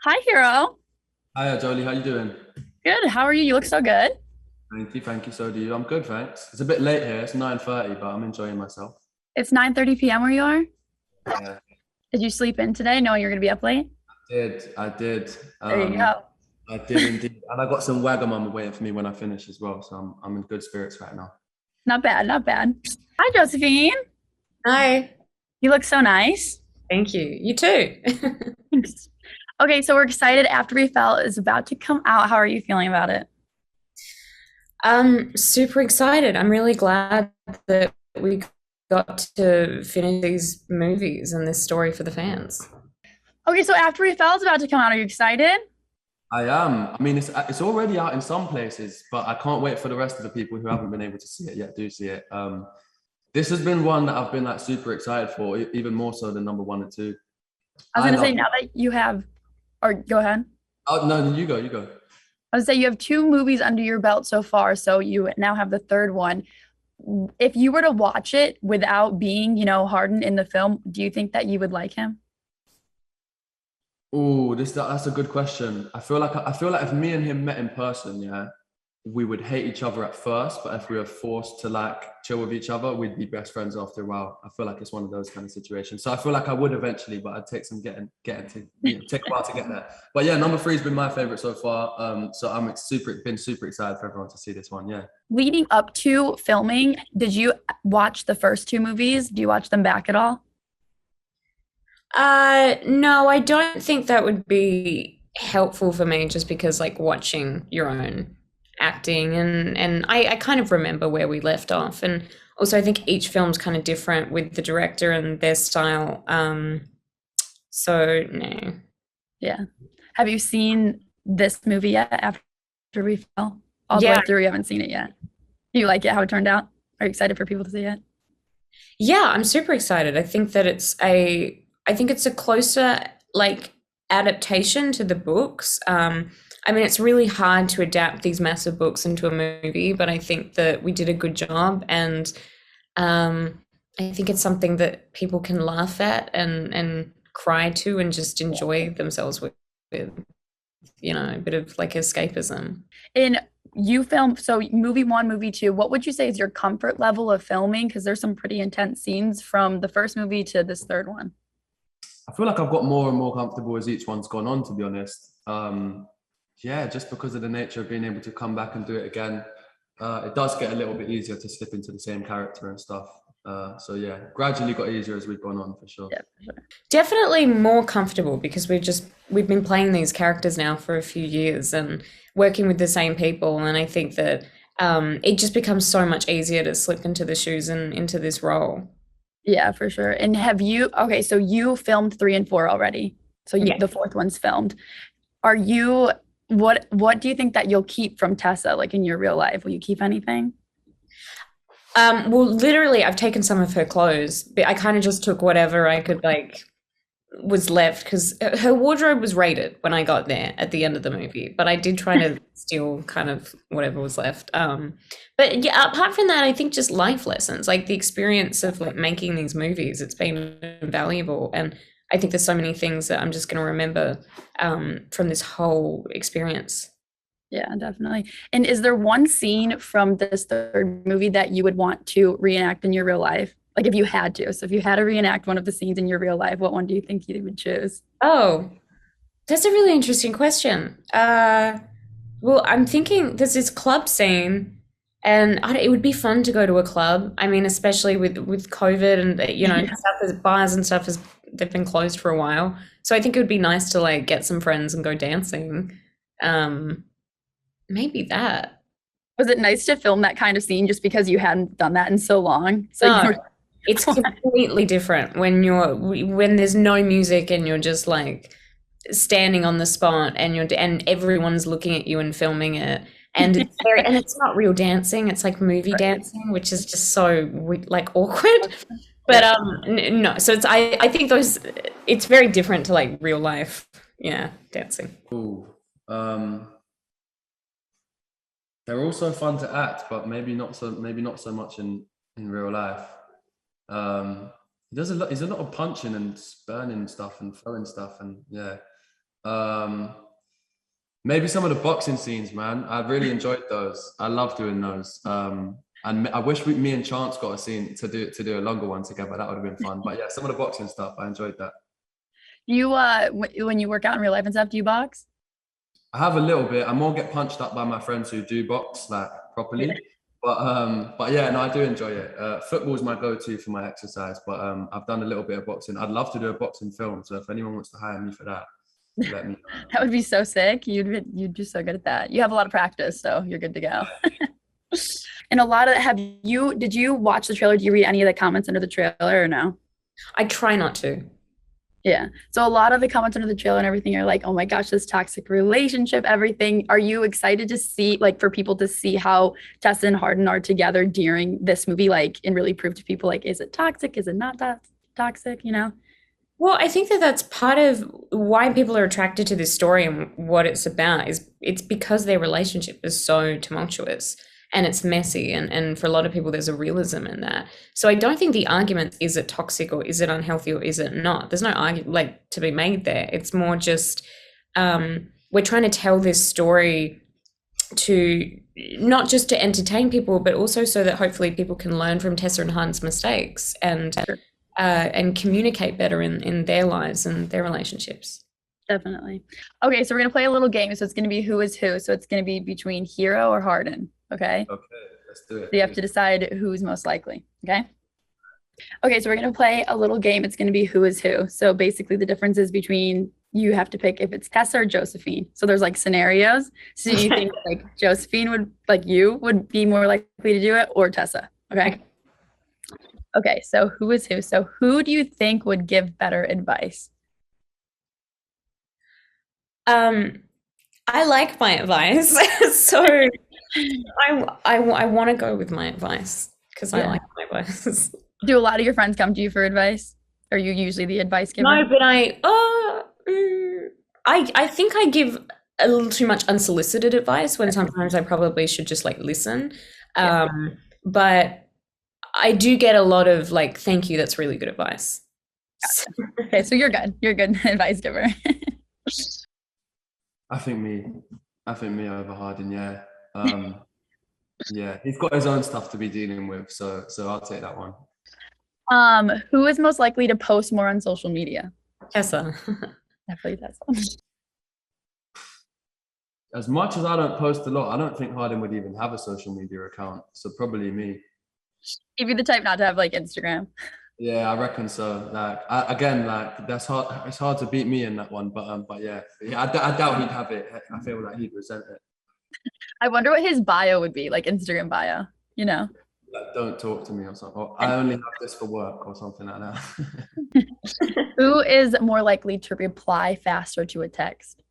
Hi, Hero. Hiya, Jolie. How you doing? Good. How are you? You look so good. Thank you, thank you. So do you. I'm good, thanks. It's a bit late here. It's 9:30, but I'm enjoying myself. It's 9:30 p.m. where you are. Yeah, Did you sleep in today, knowing you're going to be up late? I did. There you go. I did indeed, and I got some Wagamama waiting for me when I finish as well. So I'm in good spirits right now. Not bad. Not bad. Hi, Josephine. Hi, You look so nice. thank you. You too. Thanks. Okay, so we're excited. After We Fell is about to come out. How are you feeling about it? I'm super excited. I'm really glad that we got to finish these movies and this story for the fans. Okay, so After We Fell is about to come out. Are you excited? I am. I mean, it's already out in some places, but I can't wait for the rest of the people who haven't been able to see it yet. Do see it. This has been one that I've been like super excited for, even more so than number one and two. I was I going to say, love. now that you have, or go ahead. Oh no, you go. You go. I was say you have two movies under your belt so far, so you now have the third one. If you were to watch it without being, Hardin in the film, do you think that you would like him? Oh, that's a good question. I feel like if me and him met in person, yeah, we would hate each other at first, but if we were forced to like chill with each other, we'd be best friends after a while. I feel like it's one of those kind of situations. So I feel like I would eventually, but I'd take some getting to take a while to get there. But yeah, number three has been my favorite so far. So I'm super excited for everyone to see this one. Yeah. Leading up to filming, did you watch the first two movies? Do you watch them back at all? No, I don't think that would be helpful for me just because like watching your own acting and I kind of remember where we left off. And also I think each film's kind of different with the director and their style. So no. Yeah. Have you seen this movie yet after we fell? All the way Yeah, through, you haven't seen it yet. Do you like it, how it turned out? Are you excited for people to see it? Yeah, I'm super excited. I think it's a closer like adaptation to the books. I mean, it's really hard to adapt these massive books into a movie, but I think that we did a good job, and I think it's something that people can laugh at and cry to and just enjoy themselves with a bit of like escapism. In you film, so movie one, movie two, what would you say is your comfort level of filming? Because there's some pretty intense scenes from the first movie to this third one. I feel like I've got more and more comfortable as each one's gone on, to be honest. Yeah, just because of the nature of being able to come back and do it again, it does get a little bit easier to slip into the same character and stuff. So yeah, gradually got easier as we've gone on for sure. Yeah, for sure. Definitely more comfortable because we've been playing these characters now for a few years and working with the same people, and I think that it just becomes so much easier to slip into the shoes and into this role. Yeah, for sure. And have you, okay, so you filmed three and four already. So Yeah. the fourth one's filmed. Are you, what do you think that you'll keep from Tessa, like in your real life? Will you keep anything? Well, literally, I've taken some of her clothes, but I kind of just took whatever I could like was left because her wardrobe was raided when I got there at the end of the movie. But I did try to steal kind of whatever was left. But yeah, apart from that, I think just life lessons, like the experience of like making these movies, it's been invaluable. And I think there's so many things that I'm just going to remember from this whole experience. Yeah, definitely. And is there one scene from this third movie that you would want to reenact in your real life? Like if you had to. So if you had to reenact one of the scenes in your real life, what one do you think you would choose? Oh, that's a really interesting question. Well, I'm thinking there's this club scene, and it would be fun to go to a club. I mean, especially with COVID and Yeah. stuff as bars and stuff has they've been closed for a while. So I think it would be nice to like get some friends and go dancing. Um, Maybe that. Was it nice to film that kind of scene just because you hadn't done that in so long? So you No, were, it's completely different when there's no music and you're just like standing on the spot and and everyone's looking at you and filming it, and it's not real dancing, it's like movie dancing, which is just so like awkward. But yeah. no, so I think those it's very different to like real life, yeah, dancing. Ooh. Um, they're also fun to act, but maybe not so much in real life. Um, he does a lot. He's a lot of punching and burning stuff and throwing stuff, and yeah. Um, Maybe some of the boxing scenes, man. I really enjoyed those. I love doing those. And I wish me and Chance got a scene to do a longer one together. That would have been fun. But yeah, some of the boxing stuff, I enjoyed that. You when you work out in real life and stuff, do you box? I have a little bit. I more get punched up by my friends who do box like Yeah. properly. But yeah, no, I do enjoy it. Football is my go-to for my exercise, but I've done a little bit of boxing. I'd love to do a boxing film. So if anyone wants to hire me for that, let me know. That would be so sick. You'd do so good at that. You have a lot of practice, so you're good to go. And a lot of did you watch the trailer? Do you read any of the comments under the trailer or no? I try not to. Yeah. So a lot of the comments under the trailer and everything are like, oh my gosh, this toxic relationship, everything. Are you excited to see, like, for people to see how Tessa and Hardin are together during this movie, like, and really prove to people, like, is it toxic? Is it not toxic? You know? Well, I think that that's part of why people are attracted to this story and what it's about is it's because their relationship is so tumultuous and it's messy and for a lot of people there's a realism in that. So I don't think the argument is it toxic or is it unhealthy or is it not? There's no argument like to be made there. It's more just we're trying to tell this story to not just to entertain people, but also so that hopefully people can learn from Tessa and Hardin's mistakes and communicate better in their lives and their relationships. Definitely. Okay, so we're gonna play a little game. So it's gonna be who is who. So it's gonna be between Hero or Hardin. Okay. Okay, let's do it. So you have to decide who's most likely. Okay. Okay, so we're gonna play a little game. It's gonna be who is who. So basically the difference is between you have to pick if it's Tessa or Josephine. So there's like scenarios. So you think like Josephine would be more likely to do it or Tessa. Okay. Okay, so who is who? So who do you think would give better advice? I like my advice, so I want to go with my advice because I like my advice. Do a lot of your friends come to you for advice? Are you usually the advice giver? No, but I think I give a little too much unsolicited advice when sometimes I probably should just like listen. But I do get a lot of like, thank you, that's really good advice. Gotcha. Okay, so you're good. You're a good advice giver. I think me over Hardin, yeah. Yeah, he's got his own stuff to be dealing with, so I'll take that one. Who is most likely to post more on social media? Tessa. Definitely Tessa. As much as I don't post a lot, I don't think Hardin would even have a social media account, so probably me. You'd be the type not to have like Instagram. Yeah, I reckon so. Like again, like that's hard. It's hard to beat me in that one, but yeah, I doubt he'd have it. I feel like he'd resent it. I wonder what his bio would be, like Instagram bio. You know, like, don't talk to me or something. Or, I only have this for work or something like that. Who is more likely to reply faster to a text?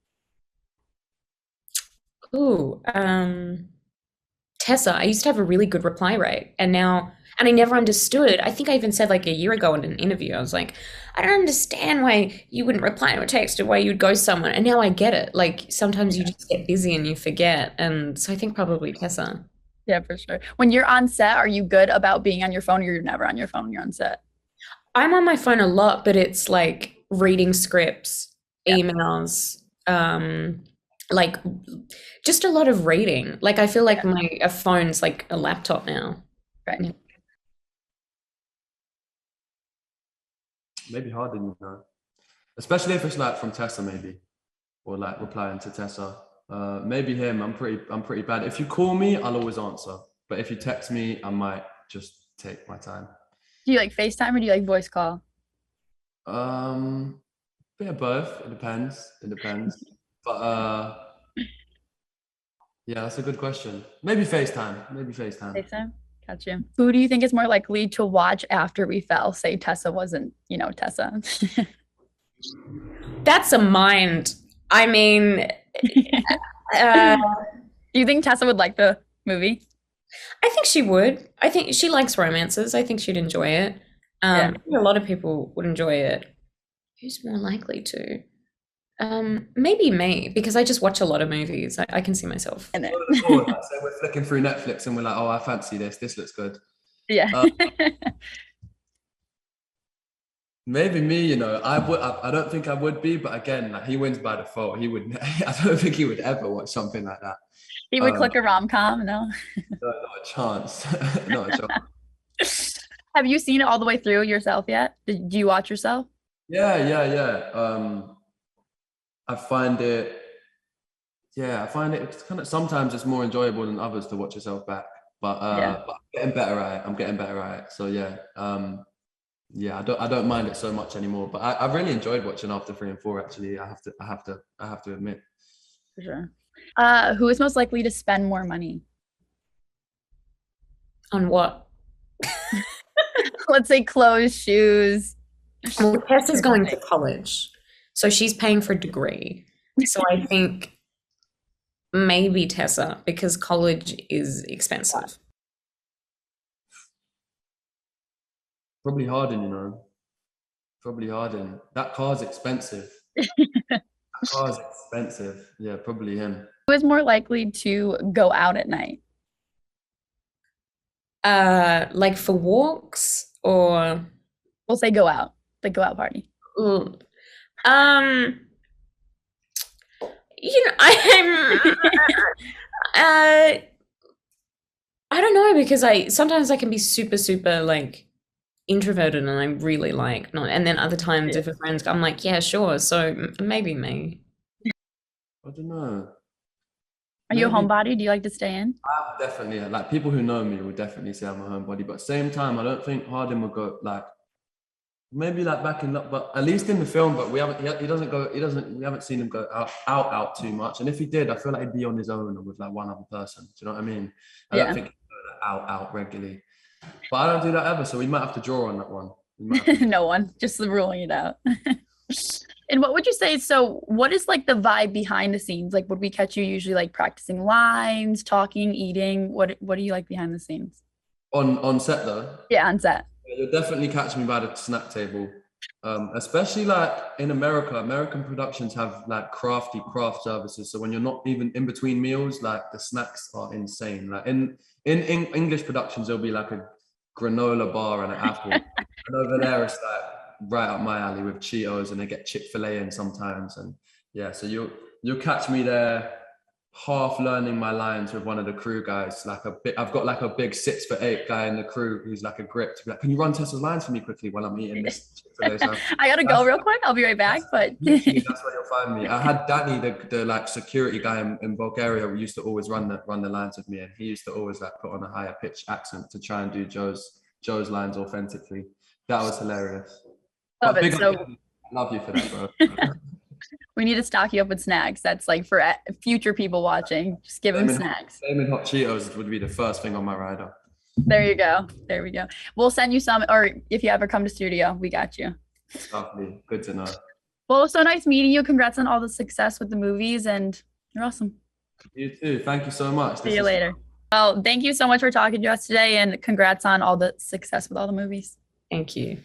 Ooh, Tessa. I used to have a really good reply rate, and I never understood. I think I even said like a year ago in an interview, I was like, I don't understand why you wouldn't reply to a text or why you'd ghost someone. And now I get it. Like sometimes you just get busy and you forget. And so I think probably Tessa. Yeah, for sure. When you're on set, are you good about being on your phone or you're never on your phone when you're on set? I'm on my phone a lot, but it's like reading scripts, emails, like just a lot of reading. Like I feel like a phone's like a laptop now. Right. Maybe Hardin, you know, especially if it's like from Tessa, maybe, or like replying to Tessa. Maybe him. I'm pretty bad. If you call me, I'll always answer. But if you text me, I might just take my time. Do you like FaceTime or do you like voice call? Bit of both. It depends. But yeah, that's a good question. Maybe FaceTime. FaceTime. Gotcha. Who do you think is more likely to watch after we fell? Say Tessa wasn't, Tessa. That's a mind. I mean, do you think Tessa would like the movie? I think she would. I think she likes romances. I think she'd enjoy it. I think a lot of people would enjoy it. Who's more likely to? Maybe me, because I just watch a lot of movies. I can see myself. So we're flicking through Netflix and we're like, oh, I fancy this. This looks good. Yeah. Maybe me, I don't think I would be, but again, like he wins by default. He would. I don't think he would ever watch something like that. He would Um, click a rom-com, no? not a chance. Not a chance. Have you seen it all the way through yourself yet? Did you watch yourself? Yeah. I find it. Yeah, I find it's kind of sometimes it's more enjoyable than others to watch yourself back. Yeah, But I'm getting better at it. I'm getting better at it. So yeah, yeah, I don't mind it so much anymore. But I've really enjoyed watching after 3 and 4. Actually, I have to admit. for sure. Who is most likely to spend more money? On what? Let's say clothes, shoes. Well, Tessa's going to college, so she's paying for a degree. So I think maybe Tessa, because college is expensive. Probably Hardin. Probably Hardin. That car's expensive. Car's expensive. Yeah, probably him. Who is more likely to go out at night? Like for walks or We'll say go out, the go out party. Ooh. I'm I don't know, because I sometimes I can be super, super like introverted, and I really like not, and then other times if a friend's I'm like, yeah, sure. So maybe me. I don't know. Are you a Maybe homebody? Do you like to stay in? I'm definitely like people who know me would definitely say I'm a homebody, but same time I don't think Hardin would go like maybe like back in, but at least in the film. But we haven't. He doesn't go. He doesn't. We haven't seen him go out too much. And if he did, I feel like he'd be on his own or with like one other person. Do you know what I mean? I Yeah. don't think he'd go out regularly. But I don't do that ever, so we might have to draw on that one. No one, just ruling it out. And what would you say? So, what is like the vibe behind the scenes? Like, would we catch you usually like practicing lines, talking, eating? What do you like behind the scenes? On set though. Yeah, on set. You'll definitely catch me by the snack table. Especially like in America, American productions have like crafty craft services. So when you're not even in between meals, like the snacks are insane. Like in English productions, there'll be like a granola bar and an apple. And over there, it's like right up my alley with Cheetos, and they get Chick-fil-A in sometimes. And yeah, so you'll catch me there half learning my lines with one of the crew guys. I've got like a big 6'8" guy in the crew who's like a grip to be like, can you run Tessa's lines for me quickly while I'm eating this Chick-fil-A? So I gotta go real quick. I'll be right back. But literally, that's where you'll find me. I had Danny, the like security guy in Bulgaria, who used to always run the lines with me, and he used to always like put on a higher pitch accent to try and do Joe's lines authentically. That was hilarious. love But it. big So up, love you for that, bro. we need to stock you up with snacks. That's like for future people watching. Just give them snacks. Flaming hot Cheetos would be the first thing on my rider. There you go. There we go. We'll send you some, or if you ever come to studio, we got you. Lovely. Good to know. Well, it was so nice meeting you. Congrats on all the success with the movies, and you're awesome. You too. Thank you so much. See you later. Well, thank you so much for talking to us today, and congrats on all the success with all the movies. Thank you.